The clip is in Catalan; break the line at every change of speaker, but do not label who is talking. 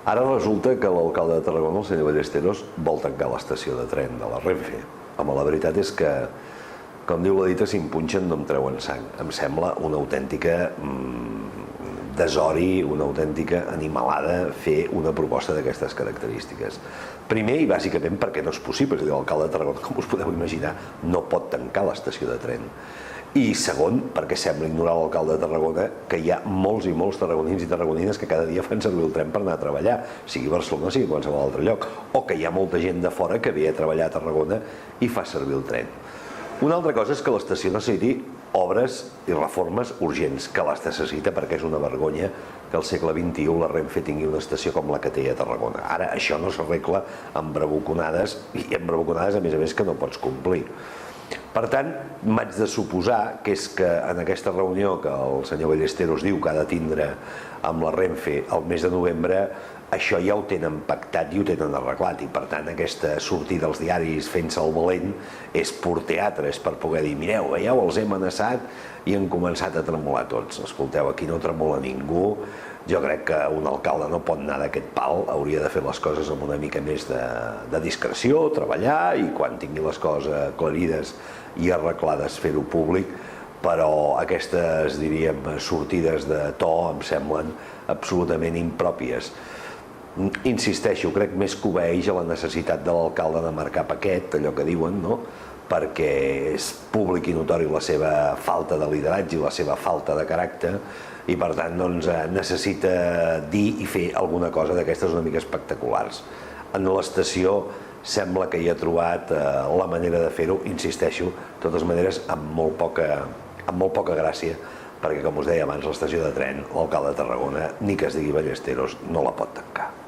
Ara resulta que l'alcalde de Tarragona, el senyor Ballesteros, vol tancar l'estació de tren de la Renfe. Home, la veritat és que, com diu la dita, si em punxen no em treuen sang. Em sembla una autèntica desori, una autèntica animalada fer una proposta d'aquestes característiques. Primer i bàsicament perquè no és possible, és a dir, l'alcalde de Tarragona, com us podeu imaginar, no pot tancar l'estació de tren. I segon, perquè sembla ignorar l'alcalde de Tarragona que hi ha molts i molts tarragonins i tarragonines que cada dia fan servir el tren per anar a treballar, sigui Barcelona, sigui qualsevol altre lloc, o que hi ha molta gent de fora que ve a treballar a Tarragona i fa servir el tren. Una altra cosa és que l'estació necessiti obres i reformes urgents, que les necessita perquè és una vergonya que al segle XXI la Renfe tingui una estació com la que té a Tarragona. Ara, això no s'arregla amb bravuconades, i amb bravuconades, a més, que no pots complir. Per tant, m'haig de suposar que és que en aquesta reunió que el senyor Ballesteros diu que ha de tindre amb la Renfe el mes de novembre, això ja ho tenen pactat i ho tenen arreglat, i per tant aquesta sortida als diaris fent-se el valent és pur teatre, és per poder dir, mireu, veieu, els he amenaçat i han començat a tremolar tots. Escolteu, aquí no tremola ningú. Jo crec que un alcalde no pot anar d'aquest pal, hauria de fer les coses amb una mica més de discreció, treballar, i quan tingui les coses aclarides i arreglades fer-ho públic, però aquestes, diríem, sortides de to em semblen absolutament impròpies. Insisteixo, crec més que obeeix a la necessitat de l'alcalde de marcar paquet, allò que diuen, no?, perquè és públic i notori la seva falta de lideratge i la seva falta de caràcter, i per tant necessita dir i fer alguna cosa d'aquestes una mica espectaculars. En l'estació sembla que hi ha trobat la manera de fer-ho, insisteixo, de totes maneres amb molt poca gràcia, perquè com us deia abans, l'estació de tren, l'alcalde de Tarragona, ni que es digui Ballesteros, no la pot tancar.